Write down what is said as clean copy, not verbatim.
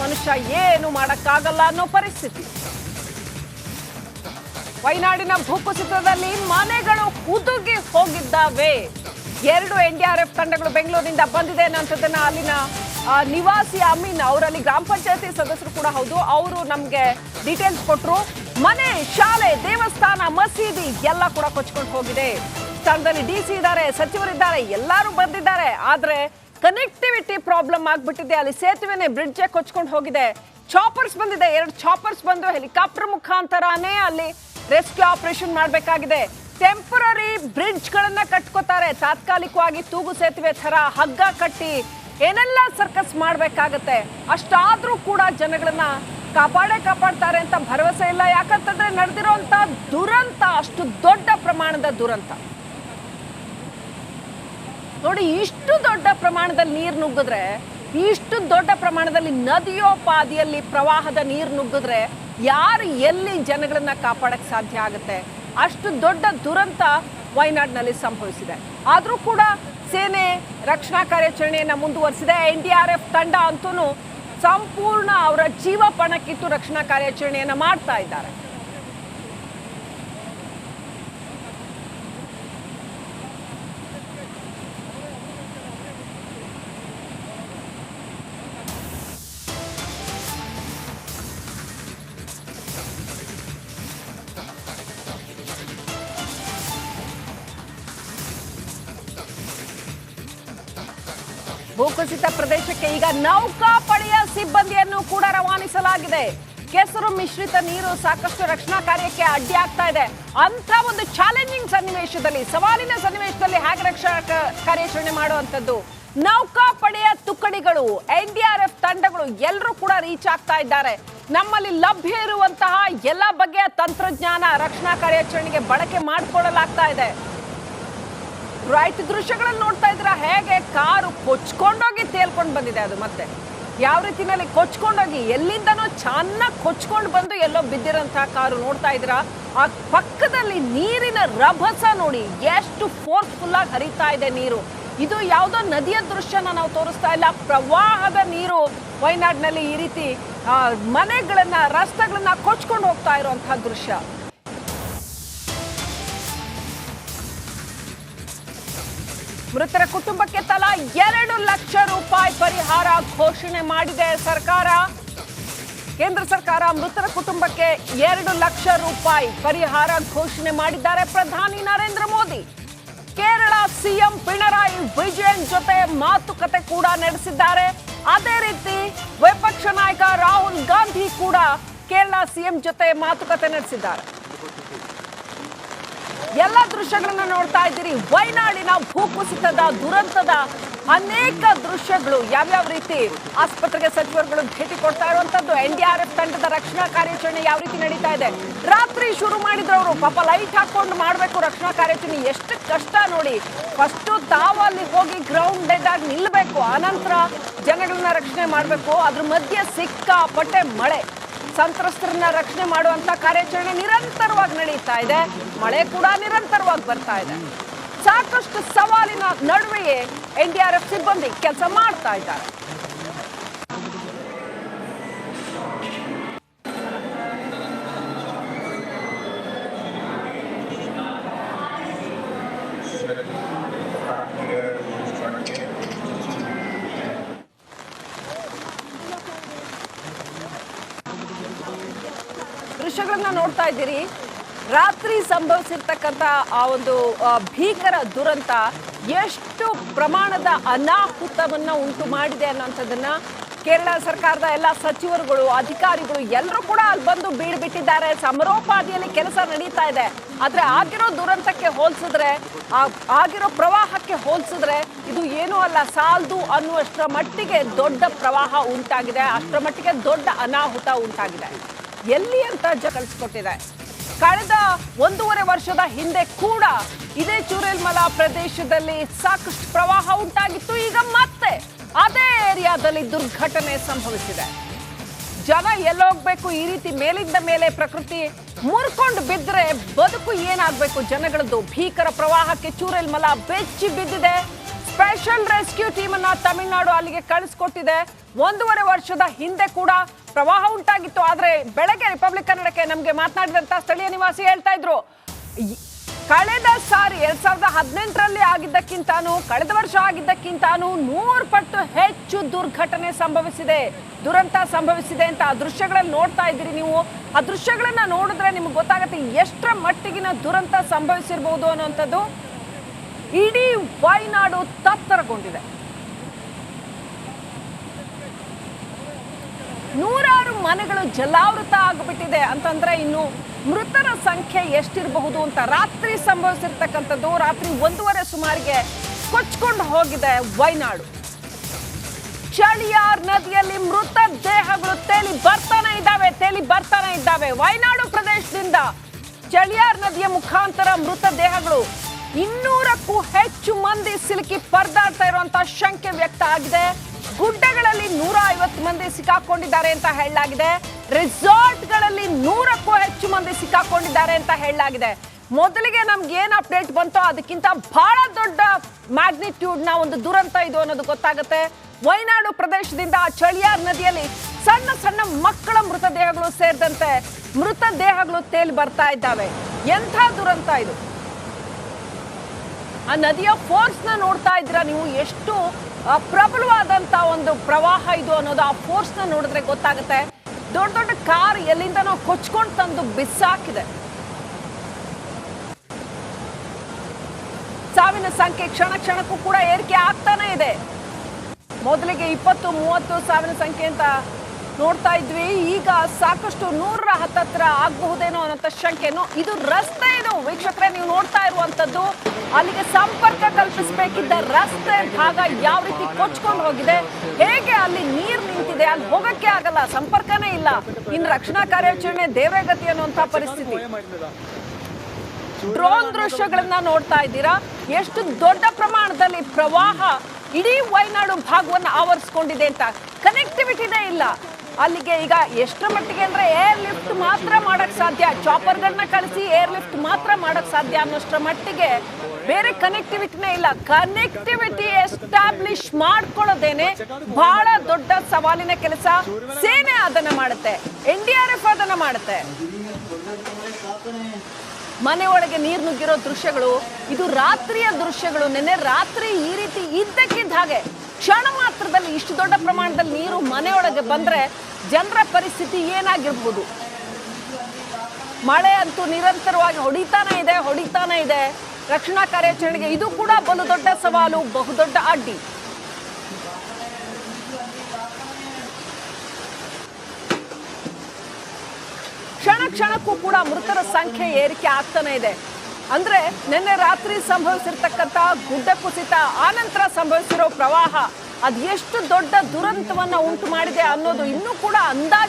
ಮನುಷ್ಯ ಏನು ಮಾಡಕ್ಕಾಗಲ್ಲ ಅನ್ನೋ ಪರಿಸ್ಥಿತಿ. ವಯನಾಡಿನ ಭೂಕುಸಿತದಲ್ಲಿ ಮನೆಗಳು ಕುದುಗಿ ಹೋಗಿದ್ದಾವೆ. 2 NDRF ತಂಡಗಳು ಬೆಂಗಳೂರಿನಿಂದ ಬಂದಿದೆ ಅನ್ನೋದನ್ನ ಅಲ್ಲಿನ ನಿವಾಸಿ ಅಮೀನ್ ಅವರಲ್ಲಿ ಗ್ರಾಮ ಪಂಚಾಯತಿ ಸದಸ್ಯರು ಕೂಡ ಹೌದು, ಅವರು ನಮ್ಗೆ ಡೀಟೇಲ್ಸ್ ಕೊಟ್ರು. ಮನೆ, ಶಾಲೆ, ದೇವಸ್ಥಾನ, ಮಸೀದಿ ಎಲ್ಲ ಕೂಡ ಕೊಚ್ಕೊಂಡು ಹೋಗಿದೆ. ಸ್ಥಳದಲ್ಲಿ DC ಇದ್ದಾರೆ, ಸಚಿವರಿದ್ದಾರೆ, ಎಲ್ಲರೂ ಬಂದಿದ್ದಾರೆ. ಆದ್ರೆ ಕನೆಕ್ಟಿವಿಟಿ ಪ್ರಾಬ್ಲಮ್ ಆಗ್ಬಿಟ್ಟಿದೆ. ಅಲ್ಲಿ ಸೇತುವೆನೆ ಬ್ರಿಡ್ಜ್ ಕೊಚ್ಕೊಂಡು ಹೋಗಿದೆ. ಚಾಪರ್ಸ್ ಬಂದಿದೆ, 2 ಚಾಪರ್ಸ್ ಬಂದು ಹೆಲಿಕಾಪ್ಟರ್ ಮುಖಾಂತರನೇ ಅಲ್ಲಿ ರೆಸ್ಕ್ಯೂ ಆಪರೇಷನ್ ಮಾಡಬೇಕಾಗಿದೆ. ಟೆಂಪರರಿ ಬ್ರಿಡ್ಜ್ ಗಳನ್ನ ಕಟ್ಕೋತಾರೆ, ತಾತ್ಕಾಲಿಕವಾಗಿ ತೂಗು ಸೇತುವೆ ತರ ಹಗ್ಗ ಕಟ್ಟಿ ಏನೆಲ್ಲ ಸರ್ಕಸ್ ಮಾಡ್ಬೇಕಾಗತ್ತೆ. ಅಷ್ಟಾದ್ರೂ ಕೂಡ ಜನಗಳನ್ನ ಕಾಪಾಡ್ತಾರೆ ಅಂತ ಭರವಸೆ ಇಲ್ಲ. ಯಾಕಂತಂದ್ರೆ ನಡೆದಿರೋಂತ ದುರಂತ ಅಷ್ಟು ದೊಡ್ಡ ಪ್ರಮಾಣದ ದುರಂತ ನೋಡಿ. ಇಷ್ಟು ದೊಡ್ಡ ಪ್ರಮಾಣದಲ್ಲಿ ನೀರು ನುಗ್ಗಿದ್ರೆ, ಇಷ್ಟು ದೊಡ್ಡ ಪ್ರಮಾಣದಲ್ಲಿ ನದಿಯೋಪಾದಿಯಲ್ಲಿ ಪ್ರವಾಹದ ನೀರು ನುಗ್ಗಿದ್ರೆ ಯಾರು ಎಲ್ಲಿ ಜನಗಳನ್ನ ಕಾಪಾಡಕ್ ಸಾಧ್ಯ ಆಗುತ್ತೆ? ಅಷ್ಟು ದೊಡ್ಡ ದುರಂತ ವಯನಾಡಿನಲ್ಲಿ ಸಂಭವಿಸಿದೆ. ಆದ್ರೂ ಕೂಡ ಸೇನೆ ರಕ್ಷಣಾ ಕಾರ್ಯಾಚರಣೆಯನ್ನ ಮುಂದುವರಿಸಿದೆ. NDRF ತಂಡ ಅಂತೂ ಸಂಪೂರ್ಣ ಅವರ ಜೀವ ಪಣಕ್ಕಿಟ್ಟು ರಕ್ಷಣಾ ಕಾರ್ಯಾಚರಣೆಯನ್ನ ಮಾಡ್ತಾ ಇದ್ದಾರೆ. ಭೂಕುಸಿತ ಪ್ರದೇಶಕ್ಕೆ ಈಗ ನೌಕಾಪಡೆಯ ಸಿಬ್ಬಂದಿಯನ್ನು ಕೂಡ ರವಾನಿಸಲಾಗಿದೆ. ಕೆಸರು ಮಿಶ್ರಿತ ನೀರು ಸಾಕಷ್ಟು ರಕ್ಷಣಾ ಕಾರ್ಯಕ್ಕೆ ಅಡ್ಡಿ ಆಗ್ತಾ ಇದೆ. ಅಂತ ಒಂದು ಚಾಲೆಂಜಿಂಗ್ ಸನ್ನಿವೇಶದಲ್ಲಿ, ಸವಾಲಿನ ಸನ್ನಿವೇಶದಲ್ಲಿ ಹೇಗೆ ರಕ್ಷಣಾ ಕಾರ್ಯಾಚರಣೆ ಮಾಡುವಂತದ್ದು? ನೌಕಾಪಡೆಯ ತುಕಡಿಗಳು, NDRF ತಂಡಗಳು ಎಲ್ಲರೂ ಕೂಡ ರೀಚ್ ಆಗ್ತಾ ಇದ್ದಾರೆ. ನಮ್ಮಲ್ಲಿ ಲಭ್ಯ ಇರುವಂತಹ ಎಲ್ಲ ಬಗೆಯ ತಂತ್ರಜ್ಞಾನ ರಕ್ಷಣಾ ಕಾರ್ಯಾಚರಣೆಗೆ ಬಳಕೆ ಮಾಡಿಕೊಳ್ಳಲಾಗ್ತಾ ಇದೆ. ರೈಟ್, ದೃಶ್ಯಗಳನ್ನು ನೋಡ್ತಾ ಇದ್ರ ಹೇಗೆ ಕಾರು ಕೊಚ್ಕೊಂಡೋಗಿ ತೇಲ್ಕೊಂಡು ಬಂದಿದೆ. ಅದು ಮತ್ತೆ ಯಾವ ರೀತಿನಲ್ಲಿ ಕೊಚ್ಕೊಂಡೋಗಿ ಎಲ್ಲಿಂದನೋ ಚೆನ್ನಾಗಿ ಕೊಚ್ಕೊಂಡು ಬಂದು ಎಲ್ಲೋ ಬಿದ್ದಿರೋಂತಹ ಕಾರು ನೋಡ್ತಾ ಇದ್ರ. ಆ ಪಕ್ಕದಲ್ಲಿ ನೀರಿನ ರಭಸ ನೋಡಿ, ಎಷ್ಟು ಫೋರ್ಸ್ಫುಲ್ ಆಗಿ ಹರಿತಾ ಇದೆ ನೀರು. ಇದು ಯಾವುದೋ ನದಿಯ ದೃಶ್ಯನ ನಾವು ತೋರಿಸ್ತಾ ಇಲ್ಲ, ಪ್ರವಾಹದ ನೀರು ವಯನಾಡಿನಲ್ಲಿ ಈ ರೀತಿ ಮನೆಗಳನ್ನ, ರಸ್ತೆಗಳನ್ನ ಕೊಚ್ಕೊಂಡು ಹೋಗ್ತಾ ಇರುವಂತಹ ದೃಶ್ಯ. ಮೃತರ ಕುಟುಂಬಕ್ಕೆ ತಲಾ 2 ಲಕ್ಷ ರೂಪಾಯಿ ಪರಿಹಾರ ಘೋಷಣೆ ಮಾಡಿದೆ ಸರ್ಕಾರ. ಕೇಂದ್ರ ಸರ್ಕಾರ ಮೃತರ ಕುಟುಂಬಕ್ಕೆ 2 ಲಕ್ಷ ರೂಪಾಯಿ ಪರಿಹಾರ ಘೋಷಣೆ ಮಾಡಿದ್ದಾರೆ ಪ್ರಧಾನಿ ನರೇಂದ್ರ ಮೋದಿ. ಕೇರಳ ಸಿಎಂ ಪಿಣರಾಯಿ ವಿಜಯನ್ ಜೊತೆ ಮಾತುಕತೆ ಕೂಡ ನಡೆಸಿದ್ದಾರೆ. ಅದೇ ರೀತಿ ವಿಪಕ್ಷ ನಾಯಕ ರಾಹುಲ್ ಗಾಂಧಿ ಕೂಡ ಕೇರಳ ಸಿಎಂ ಜೊತೆ ಮಾತುಕತೆ ನಡೆಸಿದ್ದಾರೆ. ಎಲ್ಲ ದೃಶ್ಯಗಳನ್ನ ನೋಡ್ತಾ ಇದ್ದೀರಿ. ವಯನಾಡಿನ ಭೂಕುಸಿತದ ದುರಂತದ ಅನೇಕ ದೃಶ್ಯಗಳು, ಯಾವ್ಯಾವ ರೀತಿ ಆಸ್ಪತ್ರೆಗೆ ಸಚಿವರುಗಳು ಭೇಟಿ ಕೊಡ್ತಾ ಇರುವಂತದ್ದು, NDRF ತಂಡದ ರಕ್ಷಣಾ ಕಾರ್ಯಾಚರಣೆ ಯಾವ ರೀತಿ ನಡೀತಾ ಇದೆ. ರಾತ್ರಿ ಶುರು ಮಾಡಿದ್ರವರು, ಪಾಪ ಲೈಟ್ ಹಾಕೊಂಡು ಮಾಡಬೇಕು ರಕ್ಷಣಾ ಕಾರ್ಯಾಚರಣೆ. ಎಷ್ಟು ಕಷ್ಟ ನೋಡಿ. ಫಸ್ಟ್ ತಾವು ಅಲ್ಲಿ ಹೋಗಿ ಗ್ರೌಂಡೆಡ್ ಆಗಿ ನಿಲ್ಲಬೇಕು, ಆನಂತರ ಜನಗಳನ್ನ ರಕ್ಷಣೆ ಮಾಡಬೇಕು. ಅದ್ರ ಮಧ್ಯೆ ಸಿಕ್ಕಾಪಟ್ಟೆ ಮಳೆ, ಸಂತ್ರಸ್ತರನ್ನ ರಕ್ಷಣೆ ಮಾಡುವಂತ ಕಾರ್ಯಾಚರಣೆ ನಿರಂತರವಾಗಿ ನಡೀತಾ ಇದೆ. ಮಳೆ ಕೂಡ ನಿರಂತರವಾಗಿ ಬರ್ತಾ ಇದೆ. ಸಾಕಷ್ಟು ಸವಾಲಿನ ನಡುವೆಯೇ NDRF ಸಿಬ್ಬಂದಿ ಕೆಲಸ ಮಾಡ್ತಾ ಇದ್ದಾರೆ. ದೃಶ್ಯಗಳನ್ನ ನೋಡ್ತಾ ಇದ್ದೀರಿ. ರಾತ್ರಿ ಸಂಭವಿಸಿರ್ತಕ್ಕಂಥ ಆ ಒಂದು ಭೀಕರ ದುರಂತ ಎಷ್ಟು ಪ್ರಮಾಣದ ಅನಾಹುತವನ್ನ ಉಂಟು ಮಾಡಿದೆ ಅನ್ನೋಂಥದ್ದನ್ನ ಕೇರಳ ಸರ್ಕಾರದ ಎಲ್ಲ ಸಚಿವರುಗಳು, ಅಧಿಕಾರಿಗಳು ಎಲ್ಲರೂ ಕೂಡ ಅಲ್ಲಿ ಬಂದು ಬೀಳ್ಬಿಟ್ಟಿದ್ದಾರೆ. ಸಮರೋಪಾದಿಯಲ್ಲಿ ಕೆಲಸ ನಡೀತಾ ಇದೆ. ಆದ್ರೆ ಆಗಿರೋ ದುರಂತಕ್ಕೆ ಹೋಲಿಸಿದ್ರೆ, ಆಗಿರೋ ಪ್ರವಾಹಕ್ಕೆ ಹೋಲಿಸಿದ್ರೆ ಇದು ಏನೂ ಅಲ್ಲ, ಸಾಲದು ಅನ್ನುವಷ್ಟರ ಮಟ್ಟಿಗೆ ದೊಡ್ಡ ಪ್ರವಾಹ ಉಂಟಾಗಿದೆ. ಅಷ್ಟರ ಮಟ್ಟಿಗೆ ದೊಡ್ಡ ಅನಾಹುತ ಉಂಟಾಗಿದೆ. ಎಲ್ಲಿ ಅಂತ ಕಳಿಸ್ಕೊಟ್ಟಿದೆ. ಕಳೆದ 1.5 ವರ್ಷದ ಹಿಂದೆ ಕೂಡ ಇದೇ ಚೂರೇಲ್ಮಲ ಪ್ರದೇಶದಲ್ಲಿ ಸಾಕಷ್ಟು ಪ್ರವಾಹ ಉಂಟಾಗಿತ್ತು. ಈಗ ಮತ್ತೆ ಅದೇ ಏರಿಯಾದಲ್ಲಿ ದುರ್ಘಟನೆ ಸಂಭವಿಸಿದೆ. ಜನ ಎಲ್ಲೋಗ್ಬೇಕು? ಈ ರೀತಿ ಮೇಲಿಂದ ಮೇಲೆ ಪ್ರಕೃತಿ ಮುರ್ಕೊಂಡು ಬಿದ್ದರೆ ಬದುಕು ಏನಾಗಬೇಕು ಜನಗಳದ್ದು? ಭೀಕರ ಪ್ರವಾಹಕ್ಕೆ ಚೂರೇಲ್ಮಲ ಬೆಚ್ಚಿ ಬಿದ್ದಿದೆ. ಸ್ಪೆಷಲ್ ರೆಸ್ಕ್ಯೂ ಟೀಮ್ ಅನ್ನ ತಮಿಳುನಾಡು ಅಲ್ಲಿಗೆ ಕಳಿಸ್ಕೊಟ್ಟಿದೆ. 1.5 ವರ್ಷದ ಹಿಂದೆ ಕೂಡ ಪ್ರವಾಹ ಉಂಟಾಗಿತ್ತು. ಆದ್ರೆ ಬೆಳಗ್ಗೆ ರಿಪಬ್ಲಿಕ್ ಕನ್ನಡಕ್ಕೆ ನಮ್ಗೆ ಮಾತನಾಡಿದಂತ ಸ್ಥಳೀಯ ನಿವಾಸಿ ಹೇಳ್ತಾ ಇದ್ರು, ಕಳೆದ ಸಾರಿ 2018ರಲ್ಲಿ ಆಗಿದ್ದಕ್ಕಿಂತಾನು ಕಳೆದ ವರ್ಷ ಆಗಿದ್ದಕ್ಕಿಂತಾನು 100 ಪಟ್ಟು ಹೆಚ್ಚು ದುರ್ಘಟನೆ ಸಂಭವಿಸಿದೆ, ದುರಂತ ಸಂಭವಿಸಿದೆ ಅಂತ ಆ ದೃಶ್ಯಗಳಲ್ಲಿ ನೋಡ್ತಾ ಇದ್ದೀರಿ ನೀವು. ಆ ದೃಶ್ಯಗಳನ್ನ ನೋಡಿದ್ರೆ ನಿಮ್ಗೆ ಗೊತ್ತಾಗುತ್ತೆ ಎಷ್ಟರ ಮಟ್ಟಿಗಿನ ದುರಂತ ಸಂಭವಿಸಿರ್ಬೋದು ಅನ್ನೋಂಥದ್ದು. ಇಡೀ ವಯನಾಡು ತತ್ತರಗೊಂಡಿದೆ. ನೂರಾರು ಮನೆಗಳು ಜಲಾವೃತ ಆಗಿಬಿಟ್ಟಿದೆ ಅಂತಂದ್ರೆ ಇನ್ನು ಮೃತರ ಸಂಖ್ಯೆ ಎಷ್ಟಿರಬಹುದು ಅಂತ. ರಾತ್ರಿ ಸಂಭವಿಸಿರ್ತಕ್ಕಂಥದ್ದು ರಾತ್ರಿ 1:30 ಸುಮಾರಿಗೆ ಕೊಚ್ಕೊಂಡು ಹೋಗಿದೆ ವಯನಾಡು. ಚಳಿಯಾರ್ ನದಿಯಲ್ಲಿ ಮೃತ ದೇಹಗಳು ತೇಲಿ ಬರ್ತಾನೆ ಇದ್ದಾವೆ. ವಯನಾಡು ಪ್ರದೇಶದಿಂದ ಚಳಿಯಾರ್ ನದಿಯ ಮುಖಾಂತರ ಮೃತ ದೇಹಗಳು 200ಕ್ಕೂ ಹೆಚ್ಚು ಮಂದಿ ಸಿಲುಕಿ ಪರದಾಡ್ತಾ ಇರುವಂತಹ ಶಂಕೆ ವ್ಯಕ್ತ ಆಗಿದೆ. ಗುಡ್ಡಗಳಲ್ಲಿ 150 ಮಂದಿ ಸಿಕ್ಕಾಕೊಂಡಿದ್ದಾರೆ ಅಂತ ಹೇಳಲಾಗಿದೆ. ರೆಸಾರ್ಟ್ಗಳಲ್ಲಿ 100ಕ್ಕೂ ಹೆಚ್ಚು ಮಂದಿ ಸಿಕ್ಕಾಕೊಂಡಿದ್ದಾರೆ ಅಂತ ಹೇಳಲಾಗಿದೆ. ಮೊದಲಿಗೆ ನಮ್ಗೆ ಏನ್ ಅಪ್ಡೇಟ್ ಬಂತೋ ಅದಕ್ಕಿಂತ ಬಹಳ ದೊಡ್ಡ ಮ್ಯಾಗ್ನಿಟ್ಯೂಡ್ ನ ಒಂದು ದುರಂತ ಇದು ಅನ್ನೋದು ಗೊತ್ತಾಗುತ್ತೆ. ವಯನಾಡು ಪ್ರದೇಶದಿಂದ ಚಳಿಯಾರ್ ನದಿಯಲ್ಲಿ ಸಣ್ಣ ಸಣ್ಣ ಮಕ್ಕಳ ಮೃತದೇಹಗಳು ಸೇರಿದಂತೆ ಮೃತದೇಹಗಳು ತೇಲಿ ಬರ್ತಾ ಇದ್ದಾವೆ. ಎಂಥ ದುರಂತ ಇದು! ಆ ನದಿಯ ಫೋರ್ಸ್ ನ ನೋಡ್ತಾ ಇದ್ದೀರಾ ನೀವು, ಎಷ್ಟು ಪ್ರಬಲವಾದಂತ ಒಂದು ಪ್ರವಾಹ ಇದು ಅನ್ನೋದು. ಆ ಫೋರ್ಸ್ ನ ನೋಡಿದ್ರೆ ಗೊತ್ತಾಗುತ್ತೆ. ದೊಡ್ಡ ದೊಡ್ಡ ಕಾರ್ ಎಲ್ಲಿಂದನೋ ಕೊಚ್ಕೊಂಡು ತಂದು ಬಿಸಾಕಿದೆ. ಸಾವಿನ ಸಂಖ್ಯೆ ಕ್ಷಣ ಕ್ಷಣಕ್ಕೂ ಕೂಡ ಏರಿಕೆ ಆಗ್ತಾನೆ ಇದೆ. ಮೊದಲಿಗೆ 20-30 ಸಾವಿನ ಸಂಖ್ಯೆ ಅಂತ ನೋಡ್ತಾ ಇದ್ವಿ. ಈಗ ಸಾಕಷ್ಟು 100ರ ಹತ್ತತ್ರ ಆಗಬಹುದೇನೋ ಅನ್ನೋ ಶಂಕೆನೋ. ಇದು ರಸ್ತೆ, ಇದು ವೀಕ್ಷಕರೇ ನೀವು ನೋಡ್ತಾ ಇರುವಂತದ್ದು. ಅಲ್ಲಿಗೆ ಸಂಪರ್ಕ ಕಲ್ಪಿಸಬೇಕಿದ್ದ ರಸ್ತೆ ಭಾಗ ಯಾವ ರೀತಿ ಕೊಚ್ಕೊಂಡು ಹೋಗಿದೆ, ಹೇಗೆ ಅಲ್ಲಿ ನೀರು ನಿಂತಿದೆ, ಅಲ್ಲಿ ಹೋಗಕ್ಕೆ ಆಗಲ್ಲ, ಸಂಪರ್ಕನೇ ಇಲ್ಲ. ಇನ್ನು ರಕ್ಷಣಾ ಕಾರ್ಯಾಚರಣೆ ದೇವರಗತಿ ಅನ್ನುವಂತ ಪರಿಸ್ಥಿತಿ. ಡ್ರೋನ್ ದೃಶ್ಯಗಳನ್ನ ನೋಡ್ತಾ ಇದ್ದೀರಾ, ಎಷ್ಟು ದೊಡ್ಡ ಪ್ರಮಾಣದಲ್ಲಿ ಪ್ರವಾಹ ಇಡೀ ವಯನಾಡು ಭಾಗವನ್ನು ಆವರಿಸಿಕೊಂಡಿದೆ ಅಂತ. ಕನೆಕ್ಟಿವಿಟಿನೇ ಇಲ್ಲ ಅಲ್ಲಿಗೆ. ಈಗ ಎಷ್ಟರ ಮಟ್ಟಿಗೆ ಅಂದ್ರೆ ಏರ್ ಲಿಫ್ಟ್ ಮಾತ್ರ ಮಾಡಕ್ ಸಾಧ್ಯ, ಚಾಪರ್ಗಳನ್ನ ಕಳಿಸಿ ಏರ್ ಲಿಫ್ಟ್ ಮಾತ್ರ ಮಾಡಕ್ ಸಾಧ್ಯ ಅನ್ನೋಷ್ಟರ ಮಟ್ಟಿಗೆ ಬೇರೆ ಕನೆಕ್ಟಿವಿಟಿನೇ ಇಲ್ಲ. ಕನೆಕ್ಟಿವಿಟಿ ಎಸ್ಟಾಬ್ಲಿಷ್ ಮಾಡ್ಕೊಳ್ಳೋದೇನೆ ಬಹಳ ದೊಡ್ಡ ಸವಾಲಿನ ಕೆಲಸ. ಸೇನೆ ಅದನ್ನ ಮಾಡುತ್ತೆ, NDRF ಅದನ್ನ ಮಾಡುತ್ತೆ. ಮನೆ ಒಳಗೆ ನೀರು ನುಗ್ಗಿರೋ ದೃಶ್ಯಗಳು, ಇದು ರಾತ್ರಿಯ ದೃಶ್ಯಗಳು. ನಿನ್ನೆ ರಾತ್ರಿ ಈ ರೀತಿ ಇದ್ದಕ್ಕಿದ್ದ ಹಾಗೆ ಕ್ಷಣ ಮಾತ್ರದಲ್ಲಿ ಇಷ್ಟು ದೊಡ್ಡ ಪ್ರಮಾಣದಲ್ಲಿ ನೀರು ಮನೆಯೊಳಗೆ ಬಂದ್ರೆ ಜನರ ಪರಿಸ್ಥಿತಿ ಏನಾಗಿರ್ಬೋದು. ಮಳೆ ಅಂತೂ ನಿರಂತರವಾಗಿ ಹೊಡಿತಾನೆ ಇದೆ. ರಕ್ಷಣಾ ಕಾರ್ಯಾಚರಣೆಗೆ ಇದು ಕೂಡ ಬಲು ದೊಡ್ಡ ಸವಾಲು, ಬಹುದೊಡ್ಡ ಅಡ್ಡಿ. ಕ್ಷಣ ಕ್ಷಣಕ್ಕೂ ಕೂಡ ಮೃತರ ಸಂಖ್ಯೆ ಏರಿಕೆ ಆಗ್ತಾನೆ ಇದೆ. ಅಂದ್ರೆ ನಿನ್ನೆ ರಾತ್ರಿ ಸಂಭವಿಸಿರ್ತಕ್ಕಂಥ ಗುಡ್ಡ ಕುಸಿತ, ಆನಂತರ ಸಂಭವಿಸಿರೋ ಪ್ರವಾಹ ಅದು ಎಷ್ಟು ದೊಡ್ಡ ದುರಂತವನ್ನ ಉಂಟು ಮಾಡಿದೆ ಅನ್ನೋದು ಇನ್ನೂ ಕೂಡ ಅಂದಾಜು